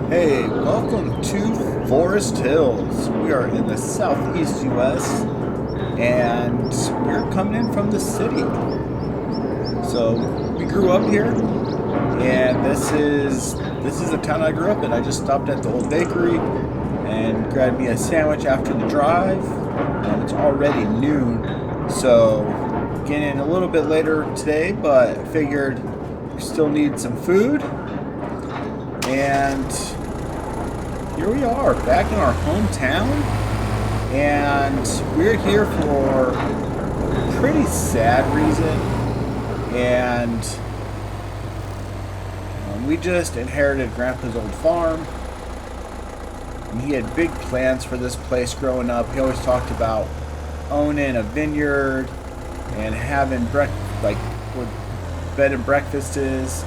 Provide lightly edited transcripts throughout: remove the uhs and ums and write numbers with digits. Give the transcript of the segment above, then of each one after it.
Hey, welcome to Forest Hills. We are in the southeast US and we're coming in from the city. So we grew up here and this is the town I grew up in. I just stopped at the old bakery and grabbed me a sandwich after the drive. It's already noon, so getting in a little bit later today, but I figured we still need some food. And here we are, back in our hometown, and we're here for a pretty sad reason. And we just inherited Grandpa's old farm, and he had big plans for this place growing up. He always talked about owning a vineyard and having like what bed and breakfast is.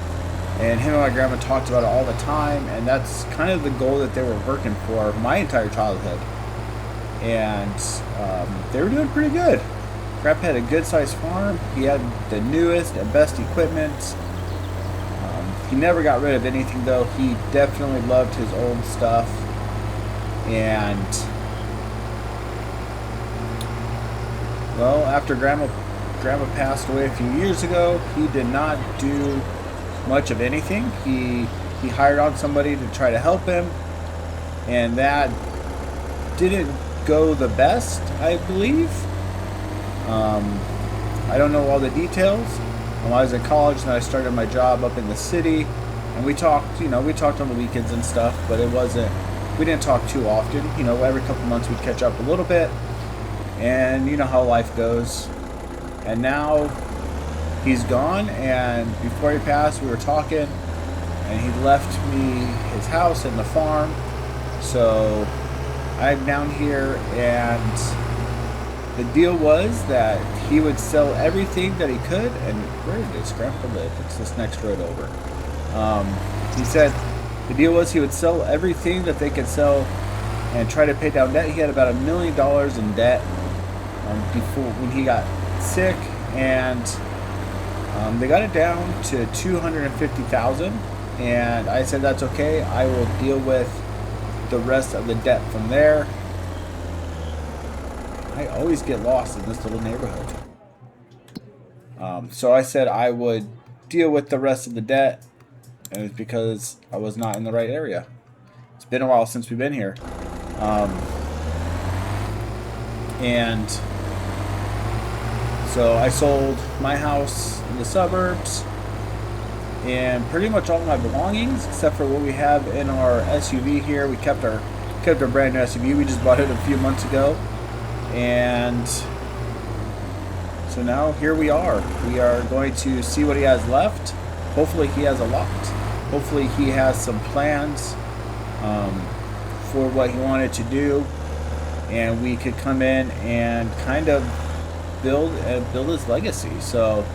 And him and my grandma talked about it all the time, and that's kind of the goal that they were working for my entire childhood. And they were doing pretty good. Grandpa had a good-sized farm. He had the newest and best equipment. He never got rid of anything, though. He definitely loved his old stuff. And, well, after Grandma passed away a few years ago, he did not do much of anything. He hired on somebody to try to help him, and that didn't go the best, I believe. I don't know all the details. When I was in college, and I started my job up in the city, and we talked on the weekends and stuff, but we didn't talk too often. Every couple months we'd catch up a little bit, and you know how life goes. And now he's gone, and before he passed, we were talking, and he left me his house and the farm. So I'm down here, and the deal was that he would sell everything that he could. And where does Grandpa live? It's this next road over. He said the deal was he would sell everything that they could sell and try to pay down debt. He had about $1 million in debt before when he got sick, and they got it down to $250,000, and I said that's okay. I will deal with the rest of the debt from there. I always get lost in this little neighborhood. So I said I would deal with the rest of the debt, and it's because I was not in the right area. It's been a while since we've been here, and so I sold my house in the suburbs and pretty much all my belongings except for what we have in our SUV here. We kept our brand new SUV. We just bought it a few months ago, and so now here we are. We are going to see what he has left. Hopefully he has a lot. Hopefully he has some plans for what he wanted to do, and we could come in and kind of build his legacy. So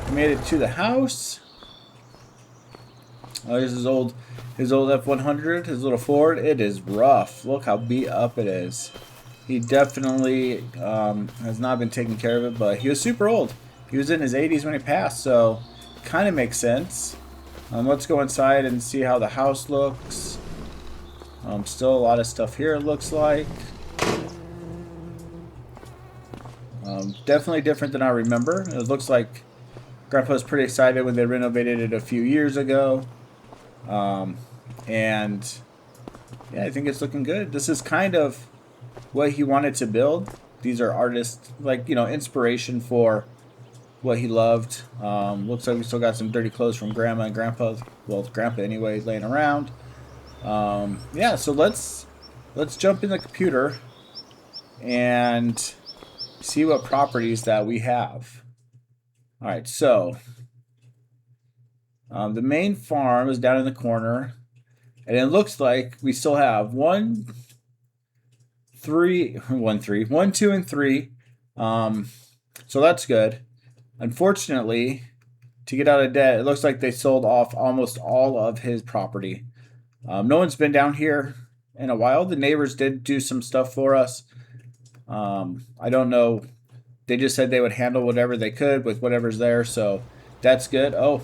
we made it to the house. Oh, here's his old F-100, his little Ford. It is rough. Look how beat up it is. He definitely has not been taking care of it, but he was super old. He was in his 80s when he passed, so kind of makes sense. Let's go inside and see how the house looks. Still a lot of stuff here, it looks like. Definitely different than I remember. It looks like Grandpa was pretty excited when they renovated it a few years ago. And yeah, I think it's looking good. This is kind of what he wanted to build. These are artists, inspiration for what he loved. Looks like we still got some dirty clothes from Grandma and Grandpa. Well, Grandpa anyway, laying around. Yeah, so let's jump in the computer and see what properties that we have. All right, so the main farm is down in the corner, and it looks like we still have 1, 2, and 3. So that's good. Unfortunately, to get out of debt, it looks like they sold off almost all of his property. No one's been down here in a while. The neighbors did do some stuff for us. I don't know. They just said they would handle whatever they could with whatever's there, so that's good. Oh,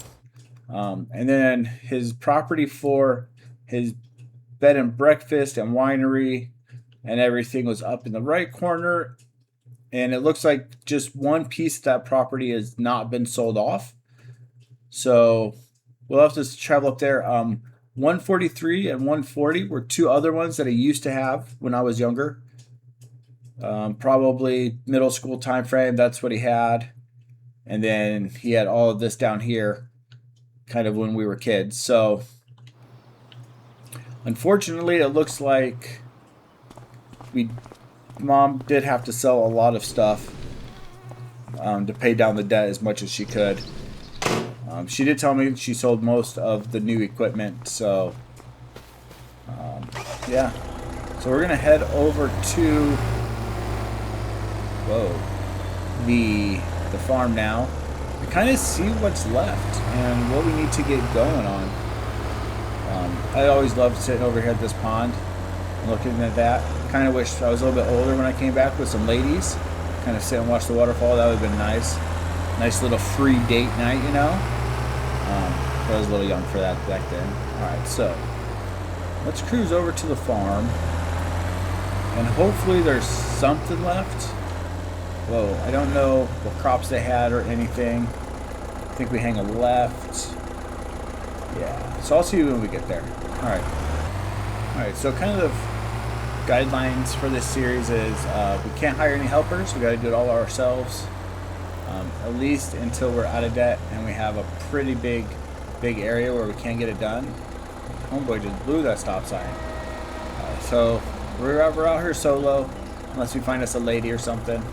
And then his property for his bed and breakfast and winery and everything was up in the right corner. And it looks like just one piece of that property has not been sold off. So we'll have to travel up there. 143 and 140 were two other ones that I used to have when I was younger. Probably middle school time frame. That's what he had. And then he had all of this down here kind of when we were kids. So unfortunately, it looks like we mom did have to sell a lot of stuff to pay down the debt as much as she could. She did tell me she sold most of the new equipment. So yeah. So we're gonna head over to the farm now. We kind of see what's left and what we need to get going on. I always loved sitting over here at this pond and looking at that. Kind of wish I was a little bit older when I came back with some ladies. Kind of sit and watch the waterfall. That would have been nice. Nice little free date night, you know. I was a little young for that back then. Alright, so let's cruise over to the farm. And hopefully there's something left. Whoa, I don't know what crops they had or anything. I think we hang a left. Yeah, so I'll see you when we get there. Alright. Alright, so kind of guidelines for this series is we can't hire any helpers. We got to do it all ourselves. At least until we're out of debt and we have a pretty big area where we can get it done. Homeboy just blew that stop sign. So we're out here solo unless we find us a lady or something.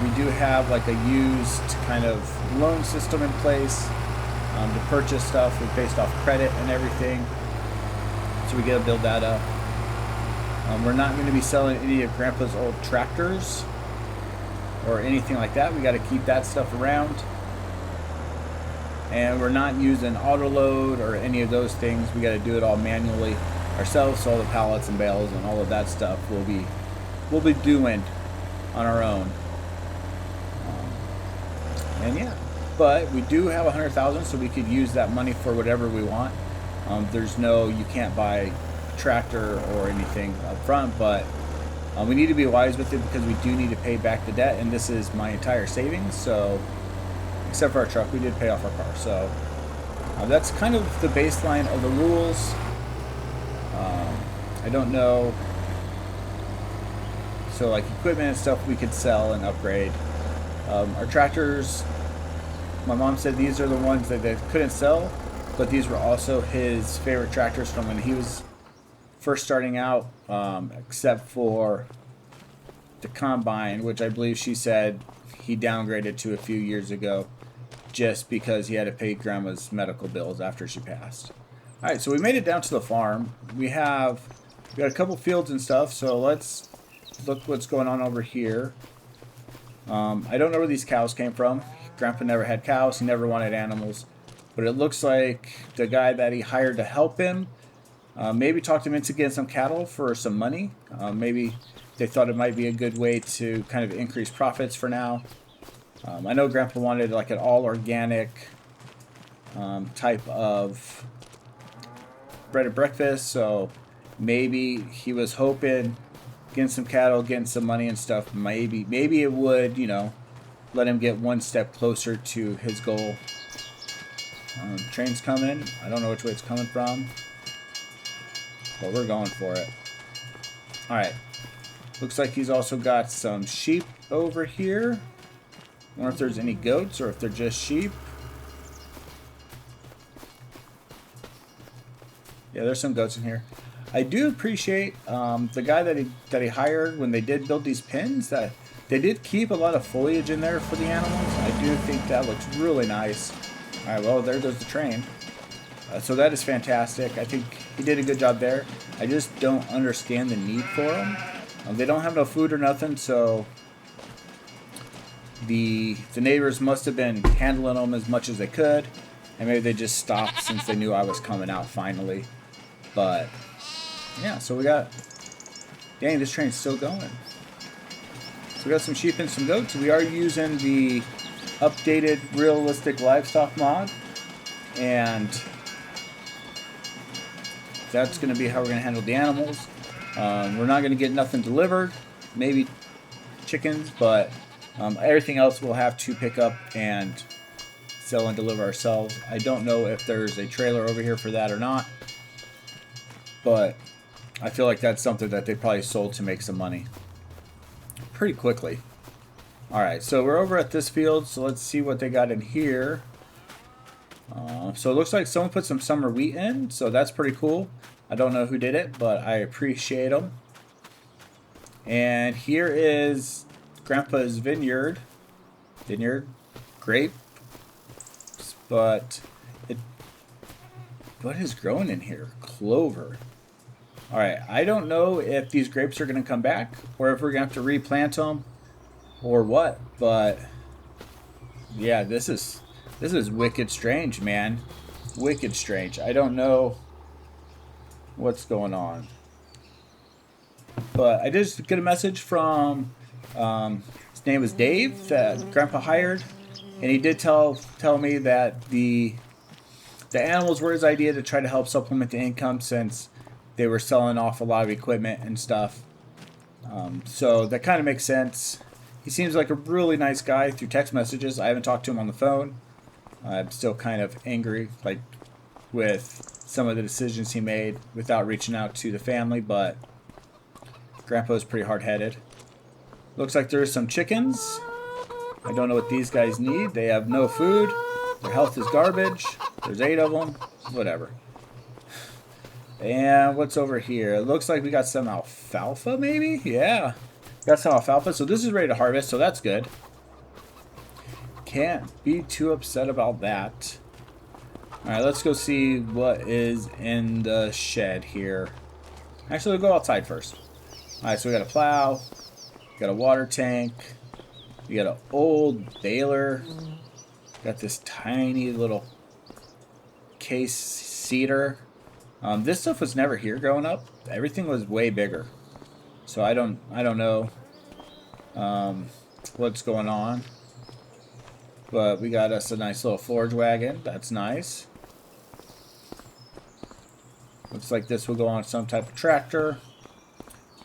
We do have like a used kind of loan system in place to purchase stuff based off credit and everything. So we got to build that up. We're not going to be selling any of Grandpa's old tractors or anything like that. We got to keep that stuff around. And we're not using auto load or any of those things. We got to do it all manually ourselves. So all the pallets and bales and all of that stuff we'll be doing on our own. And yeah, but we do have 100,000, so we could use that money for whatever we want. You can't buy a tractor or anything up front, but we need to be wise with it because we do need to pay back the debt, and this is my entire savings. So, except for our truck, we did pay off our car. So that's kind of the baseline of the rules. I don't know. So like equipment and stuff we could sell and upgrade. Our tractors, my mom said these are the ones that they couldn't sell, but these were also his favorite tractors from when he was first starting out, except for the combine, which I believe she said he downgraded to a few years ago just because he had to pay Grandma's medical bills after she passed. Alright, so we made it down to the farm. We got a couple fields and stuff, so let's look what's going on over here. I don't know where these cows came from. Grandpa never had cows. He never wanted animals. But it looks like the guy that he hired to help him maybe talked him into getting some cattle for some money. Maybe they thought it might be a good way to kind of increase profits for now. I know Grandpa wanted like an all-organic type of bread and breakfast. So maybe he was hoping getting some cattle, getting some money and stuff, maybe it would, let him get one step closer to his goal. Train's coming. I don't know which way it's coming from, but we're going for it. Alright. Looks like he's also got some sheep over here. I wonder if there's any goats or if they're just sheep. Yeah, there's some goats in here. I do appreciate the guy that he hired when they did build these pens, that they did keep a lot of foliage in there for the animals. I do think that looks really nice. Alright, well, there goes the train. So that is fantastic. I think he did a good job there. I just don't understand the need for them. They don't have no food or nothing, so the neighbors must have been handling them as much as they could. And maybe they just stopped since they knew I was coming out finally. But yeah, so we got, dang, this train's still going. So we got some sheep and some goats. We are using the updated realistic livestock mod, and that's going to be how we're going to handle the animals. We're not going to get nothing delivered, maybe chickens, but everything else we'll have to pick up and sell and deliver ourselves. I don't know if there's a trailer over here for that or not, but I feel like that's something that they probably sold to make some money pretty quickly. Alright, so we're over at this field, so let's see what they got in here. So it looks like someone put some summer wheat in, so that's pretty cool. I don't know who did it, but I appreciate them. And here is Grandpa's vineyard. Grape. But what is growing in here? Clover. Alright, I don't know if these grapes are going to come back, or if we're going to have to replant them, or what, but yeah, this is wicked strange, man. Wicked strange. I don't know what's going on. But I did get a message from his name was Dave that Grandpa hired, and he did tell me that the animals were his idea to try to help supplement the income since they were selling off a lot of equipment and stuff. So that kind of makes sense. He seems like a really nice guy through text messages. I haven't talked to him on the phone. I'm still kind of angry, like, with some of the decisions he made without reaching out to the family, but Grandpa's pretty hard-headed. Looks like there's some chickens. I don't know what these guys need. They have no food. Their health is garbage. There's 8 of them. Whatever. And what's over here? It looks like we got some alfalfa, maybe? Yeah. Got some alfalfa. So this is ready to harvest, so that's good. Can't be too upset about that. Alright, let's go see what is in the shed here. Actually, we'll go outside first. Alright, so we got a plow. We got a water tank. We got an old baler. Got this tiny little case seeder. This stuff was never here growing up. Everything was way bigger. So I don't know what's going on. But we got us a nice little forage wagon. That's nice. Looks like this will go on some type of tractor.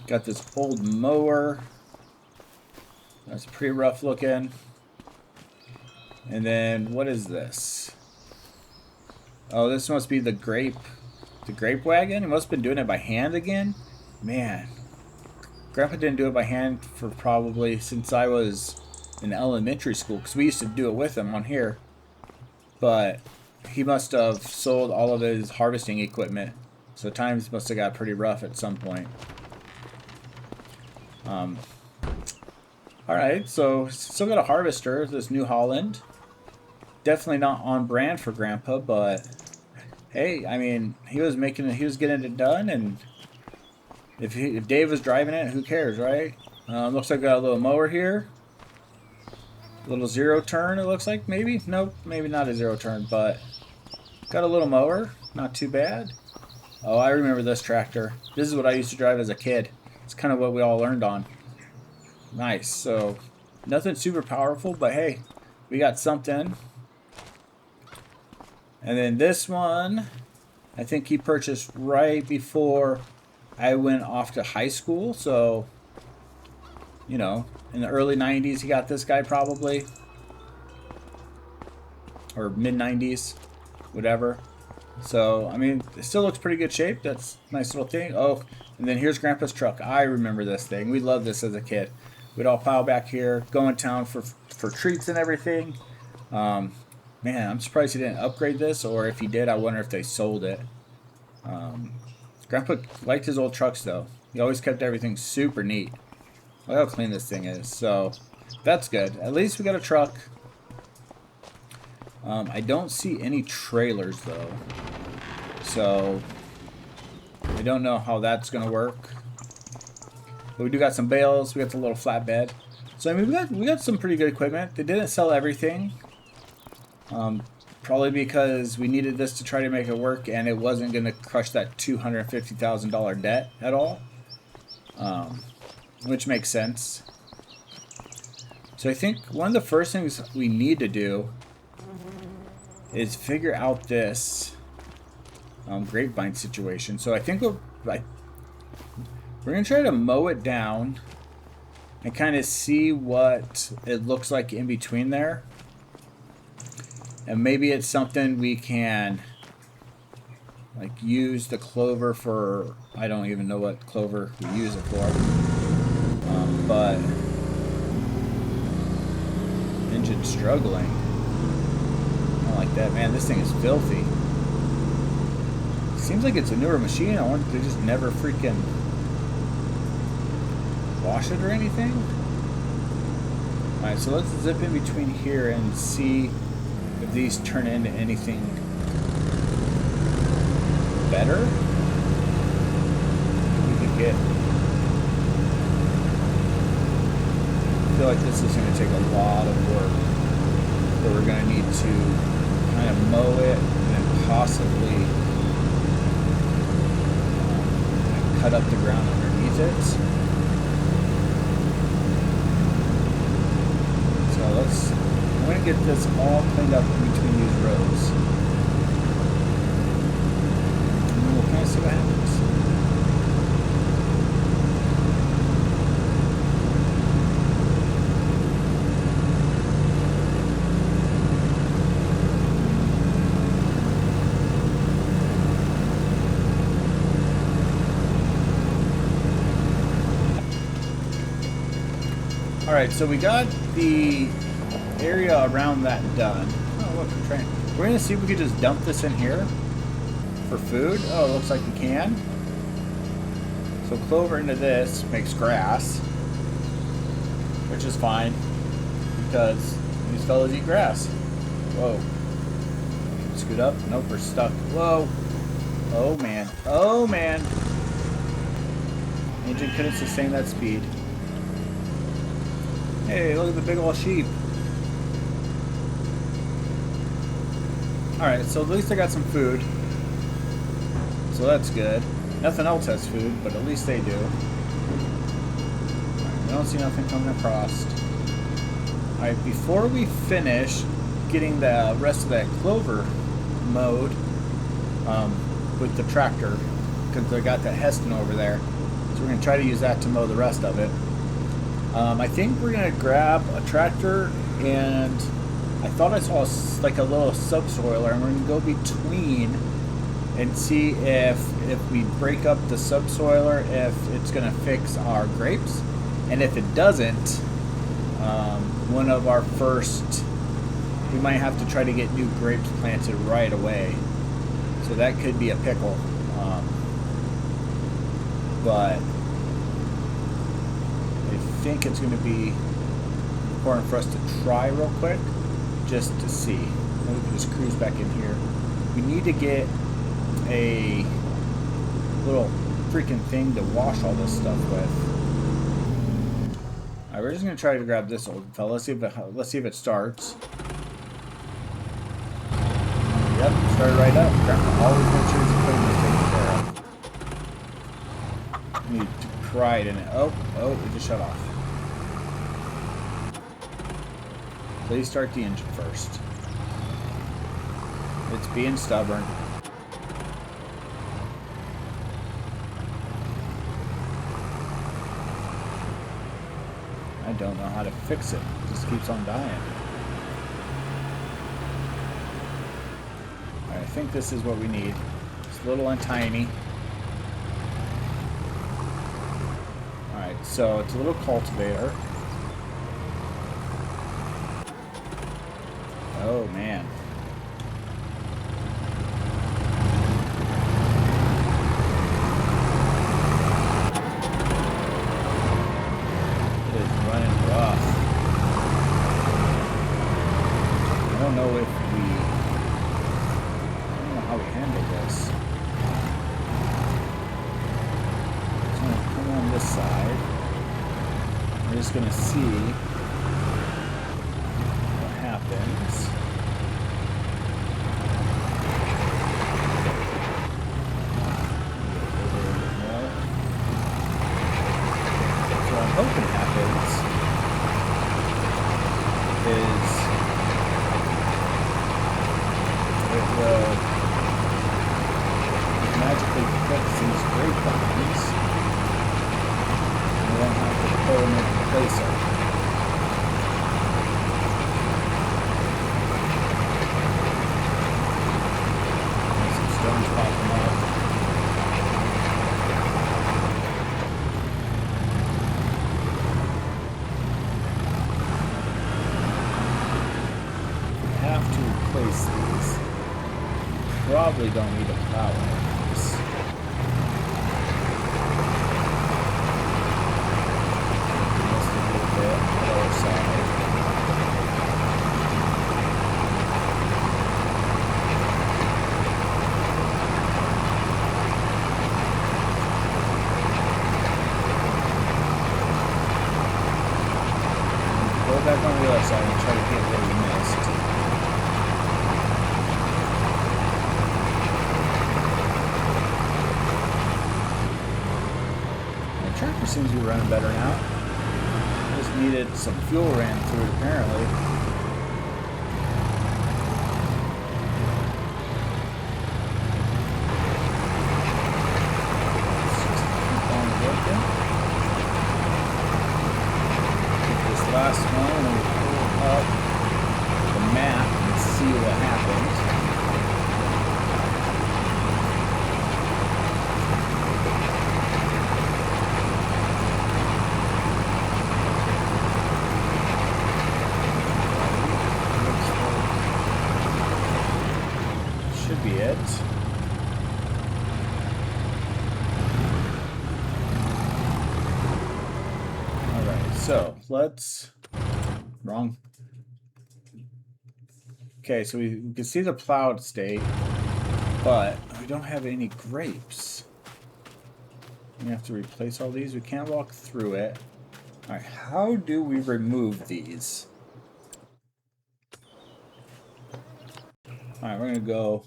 Got this old mower. That's pretty rough looking. And then what is this? Oh, this must be the grape wagon. He must have been doing it by hand again. Man, Grandpa didn't do it by hand for probably since I was in elementary school, because we used to do it with him on here. But he must have sold all of his harvesting equipment, so times must have got pretty rough at some point. Alright, so still got a harvester, this New Holland. Definitely not on brand for Grandpa, but hey, I mean, he was getting it done, and if Dave was driving it, who cares, right? Looks like we got a little mower here. A little zero turn, it looks like, maybe? Nope, maybe not a zero turn, but got a little mower, not too bad. Oh, I remember this tractor. This is what I used to drive as a kid. It's kind of what we all learned on. Nice, so nothing super powerful, but hey, we got something. And then this one, I think he purchased right before I went off to high school, so, you know, in the early 90s he got this guy probably. Or mid-90s, whatever. So, I mean, it still looks pretty good shape. That's a nice little thing. Oh, and then here's Grandpa's truck. I remember this thing. We loved this as a kid. We'd all pile back here, go in town for treats and everything. Man, I'm surprised he didn't upgrade this, or if he did, I wonder if they sold it. Grandpa liked his old trucks, though. He always kept everything super neat. Look how clean this thing is. So, that's good. At least we got a truck. I don't see any trailers, though. So, I don't know how that's going to work. But we do got some bales. We got the little flatbed. So, I mean, we got some pretty good equipment. They didn't sell everything. Probably because we needed this to try to make it work, and it wasn't going to crush that $250,000 debt at all. Which makes sense. So I think one of the first things we need to do is figure out this grapevine situation. So I think we're going to try to mow it down and kind of see what it looks like in between there. And maybe it's something we can like use the clover for. I don't even know what clover we use it for. But engine struggling. I don't like that, man. This thing is filthy. Seems like it's a newer machine. I wonder if they just never freaking wash it or anything. Alright, so let's zip in between here and see if these turn into anything better. We could get. I feel like this is going to take a lot of work, but we're going to need to kind of mow it and then possibly cut up the ground underneath it. So I'm going to get this all cleaned up in between these rows, and then we'll kind of see what happens. Alright, so we got the area around that done. Oh, look, we're trying. We're going to see if we could just dump this in here for food. Oh, it looks like we can. So clover into this makes grass, which is fine because these fellas eat grass. Whoa. Scoot up. Nope, we're stuck. Whoa. Oh, man. Oh, man. Engine couldn't sustain that speed. Hey, look at the big old sheep. Alright, so at least I got some food. So that's good. Nothing else has food, but at least they do. Right, I don't see nothing coming across. Alright, before we finish getting the rest of that clover mowed with the tractor, because I got that Heston over there, so we're going to try to use that to mow the rest of it. I think we're going to grab a tractor, and I thought I saw like a little subsoiler, and we're going to go between and see if we break up the subsoiler, if it's going to fix our grapes. And if it doesn't, one of our first, we might have to try to get new grapes planted right away. So that could be a pickle. But I think it's going to be important for us to try real quick just to see. Maybe we can just cruise back in here. We need to get a little freaking thing to wash all this stuff with. Alright, we're just going to try to grab this old fella. Let's see if it starts. Yep, started right up. Always make sure it's putting this taken care of. I need to pry it in it. Oh, it just shut off. Please start the engine first. It's being stubborn. I don't know how to fix it. It just keeps on dying. Alright, I think this is what we need. It's little and tiny. Alright, so it's a little cultivator. Oh, man. It is running rough. I don't know how we handle this. It's going to come on this side. We're just going to see what happens. Hoping happens. it will magically fix these grape vines. And we won't have to pull them into place it. Some stones popping up. Have to replace these. Probably don't need a plow like this. Just a little bit lower side. Go back on the other side and try to get where we missed. Tractor seems to be running better now. Just needed some fuel ran through it apparently. Let's just keep on working. Get this last one and we'll pull up the map and see what happens. Should be it. Alright, so let's... Wrong. Okay, so we can see the plowed state, but we don't have any grapes. We have to replace all these. We can't walk through it. Alright, how do we remove these? Alright, we're going to go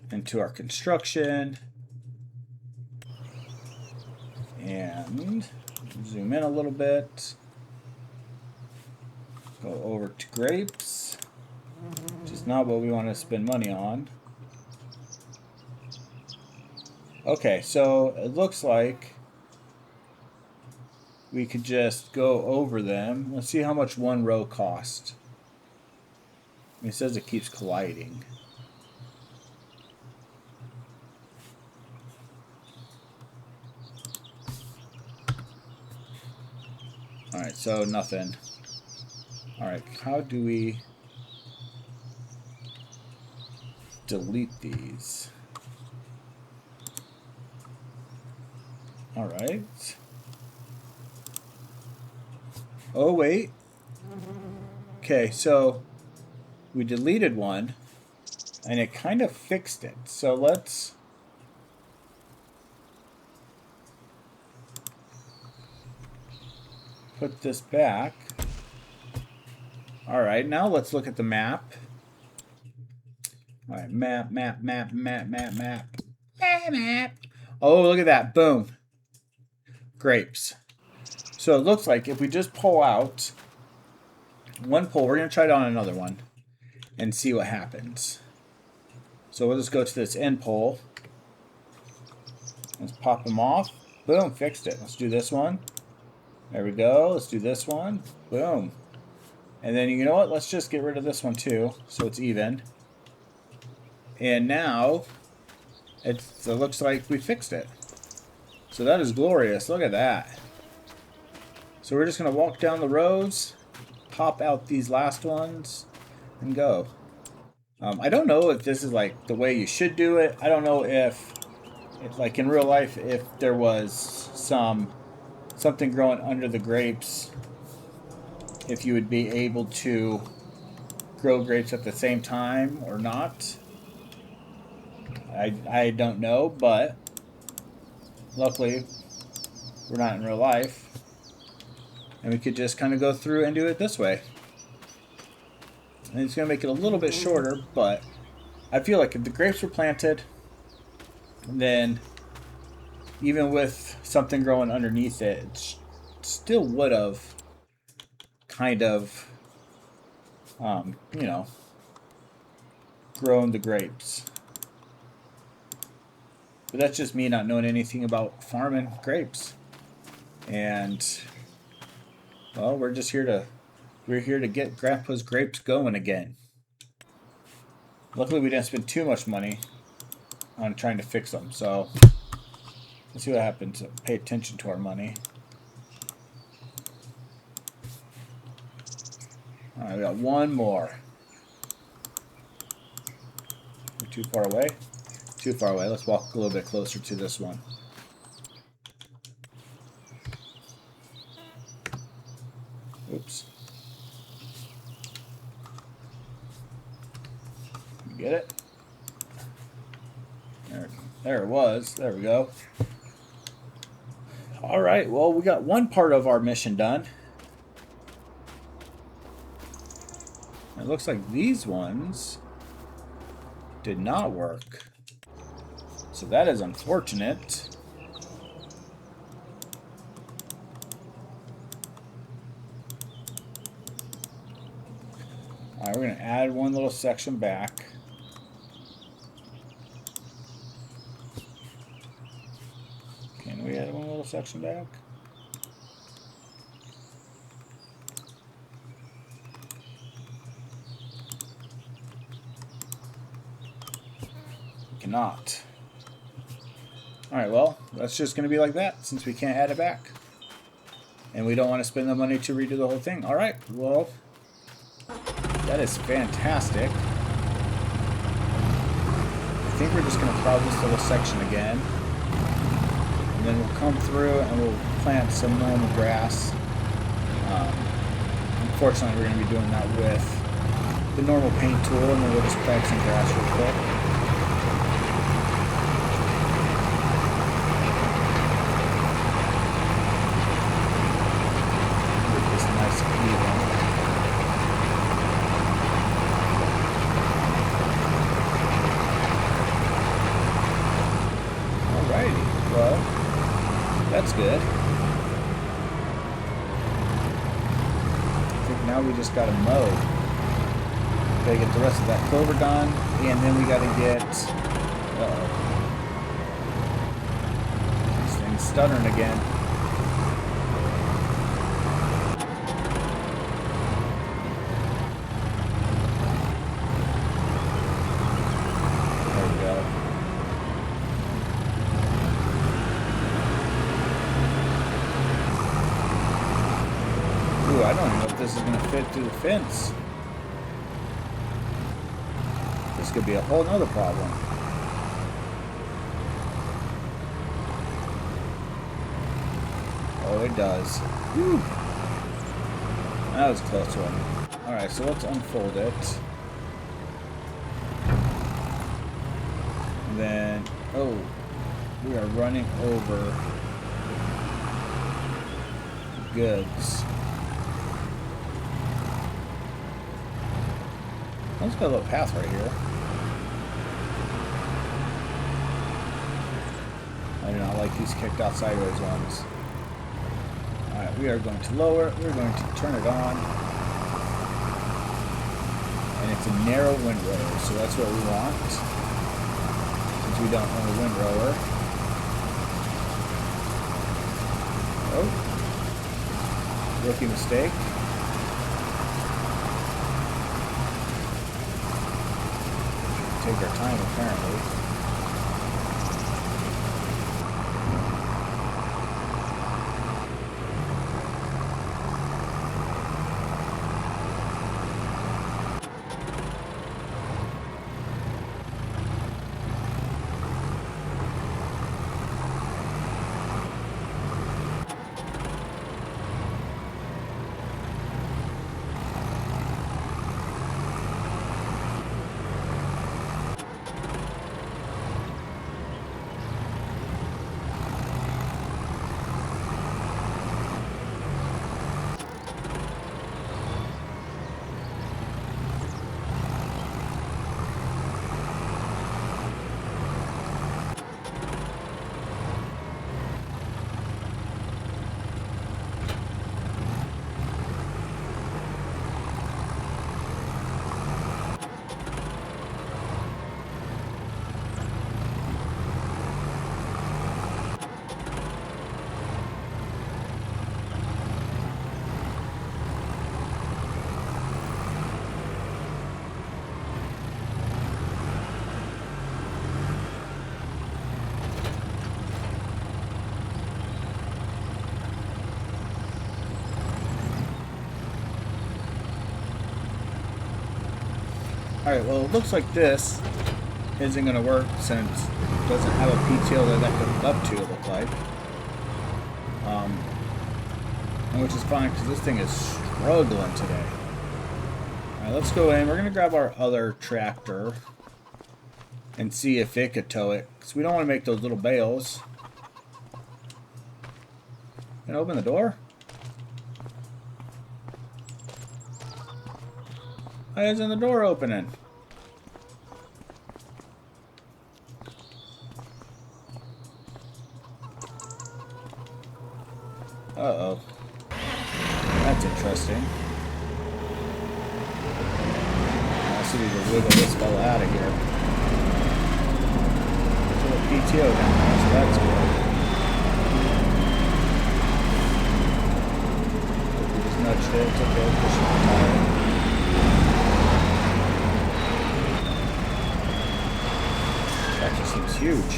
into our construction and zoom in a little bit. Go over to grapes, which is not what we want to spend money on. Okay, so it looks like we could just go over them. Let's see how much one row costs. It says it keeps colliding. Alright, so nothing. Alright, how do we delete these? Alright. Oh, wait. Okay, so we deleted one, and it kind of fixed it. So let's... put this back. Alright, now let's look at the map. Alright, map. Oh, look at that. Boom. Grapes. So it looks like if we just pull out one pull, we're going to try it on another one and see what happens. So we'll just go to this end pull. Let's pop them off. Boom, fixed it. Let's do this one. There we go. Let's do this one. Boom. And then, you know what? Let's just get rid of this one too, so it's even. And now, it looks like we fixed it. So that is glorious. Look at that. So we're just going to walk down the rows, pop out these last ones, and go. I don't know if this is like the way you should do it. I don't know if like in real life, if there was something growing under the grapes, if you would be able to grow grapes at the same time or not. I don't know, but luckily we're not in real life, and we could just kind of go through and do it this way. And it's going to make it a little bit shorter, but I feel like if the grapes were planted, then even with something growing underneath it, it still would have kind of, you know, growing the grapes. But that's just me not knowing anything about farming grapes. And well, we're here to get Grandpa's grapes going again. Luckily, we didn't spend too much money on trying to fix them. So let's see what happens. Pay attention to our money. All right, we got one more. We're too far away. Too far away. Let's walk a little bit closer to this one. Oops. Get it? There it was. There we go. All right. Well, we got one part of our mission done. It looks like these ones did not work. So that is unfortunate. All right, we're going to add one little section back. Can we add one little section back? We cannot. All right, well, that's just going to be like that since we can't add it back. And we don't want to spend the money to redo the whole thing. All right, well, that is fantastic. I think we're just going to plow this little section again. And then we'll come through and we'll plant some normal grass. Unfortunately, we're going to be doing that with the normal paint tool, and then we'll just plant some grass real quick. That's good. I think now we just gotta mow. Gotta get the rest of that clover done, and then we gotta get. This thing's stuttering again. There we go. Ooh, I don't even know if this is going to fit through the fence. This could be a whole nother problem. Oh, it does. Whew. That was a close one. Alright, so let's unfold it. And then, oh, we are running over goods. Let's got a little path right here. I do not like these kicked out sideways ones. Alright, we are going to lower it. We're going to turn it on. And it's a narrow windrower, so that's what we want. Since we don't own a windrower. Oh. Rookie mistake. Take our time, apparently. Alright, well, it looks like this isn't going to work since it doesn't have a PTO that I can hook up to, it look like. Which is fine, because this thing is struggling today. Alright, let's go in. We're going to grab our other tractor and see if it could tow it, because we don't want to make those little bales. Can I open the door? Why isn't the door opening? Uh-oh. That's interesting. I'll see if we can wiggle this fella out of here. There's a little PTO down there, so that's good. We just nudged it. It's okay. Push it tire. It actually seems huge.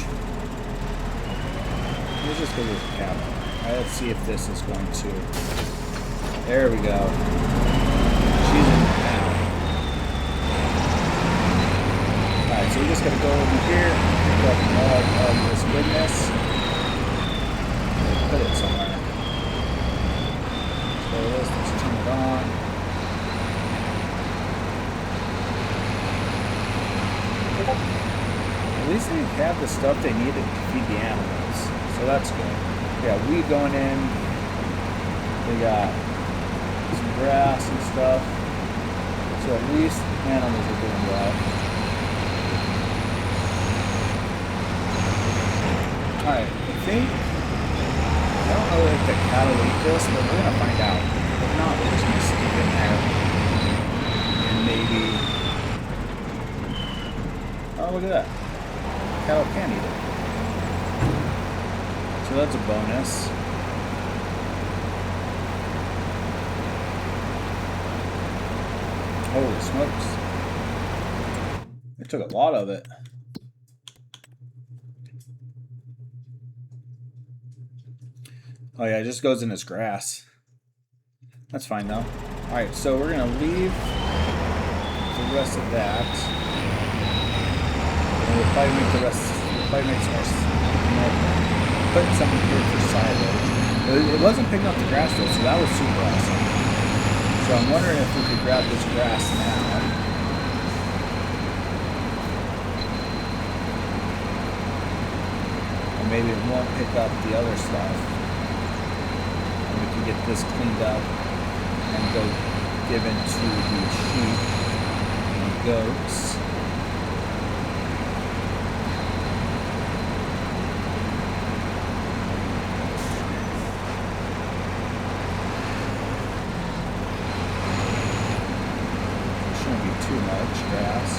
Let's just go with the cab. Alright, let's see if this is going to... There we go. She's in now. Alright, so we just gotta go over here, pick up all of this goodness. Put it somewhere. So let's turn it on. At least they have the stuff they needed to feed the animals. So that's good. We got weed going in. We got some grass and stuff. So at least animals are doing well. Alright, I think... I don't know if the cattle eat this, but we're going to find out. If not, we're just going to stick it in there. And maybe... Oh, look at that. Cattle can eat it. So that's a bonus. Holy smokes. They took a lot of it. Oh yeah, it just goes in as grass. That's fine though. Alright, so we're going to leave the rest of that. And we'll probably make the rest, we'll probably make some more, put some here for silage. It wasn't picking up the grass though, so that was super awesome. So I'm wondering if we could grab this grass now. And maybe it won't pick up the other stuff. And we can get this cleaned up and go given to the sheep and goats. Too much grass.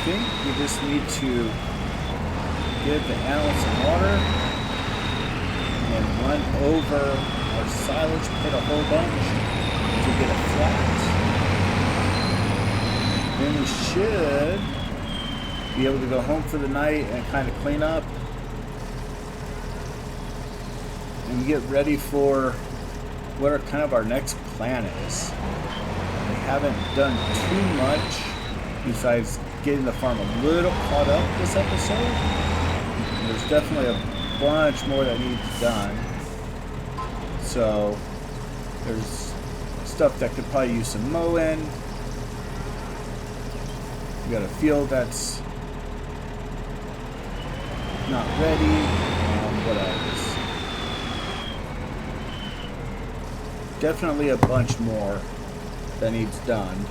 think we just need to give the animals some water and run over our silage pit a whole bunch to get it flat. Then we should be able to go home for the night and kind of clean up and get ready for what kind of our next plan is. We haven't done too much besides getting the farm a little caught up this episode. There's definitely a bunch more that needs done. So there's stuff that could probably use some mowing. We got a field that's not ready. What else? Definitely a bunch more that needs done.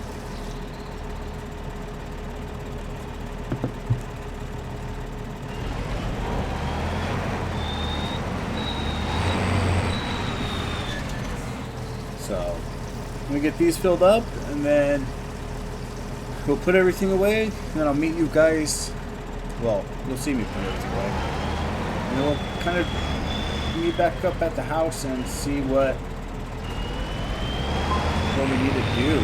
So, I'm gonna get these filled up, and then we'll put everything away, and then I'll meet you guys. Well, you'll see me put everything away. And then we'll kind of meet back up at the house and see what we need to do.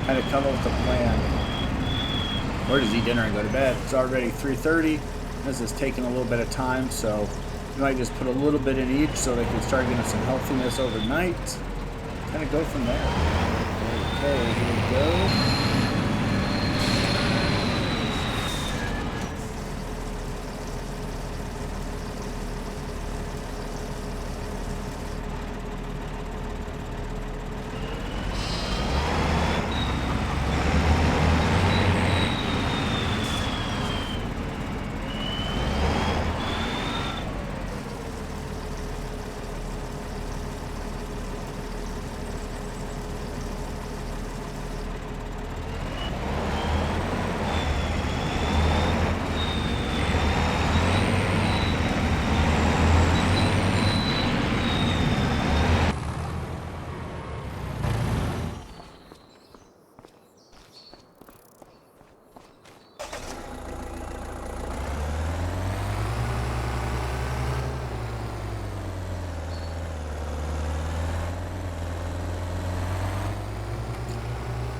Kind of come up with a plan. Or just eat dinner and go to bed. It's already 3:30. This is taking a little bit of time, so you might just put a little bit in each so they can start getting some healthiness overnight. Kind of go from there. Okay, here we go.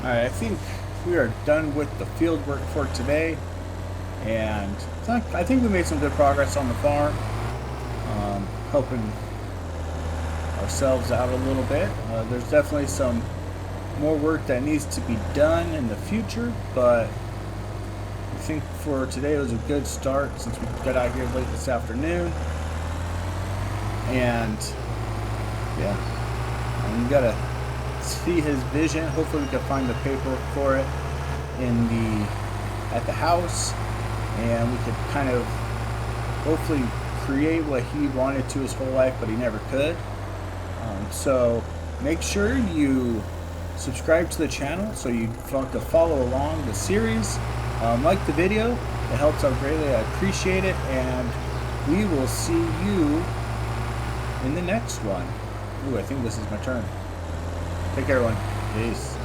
Alright, I think we are done with the field work for today, and I think we made some good progress on the farm, helping ourselves out a little bit. There's definitely some more work that needs to be done in the future, but I think for today it was a good start since we got out here late this afternoon. And yeah, and you gotta see his vision. Hopefully we can find the paperwork for it at the house, and we could kind of hopefully create what he wanted to his whole life, but he never could. So make sure you subscribe to the channel so you can follow along the series. Like the video, it helps out greatly. I appreciate it, and we will see you in the next one. Ooh, I think this is my turn. Take care, everyone. Peace.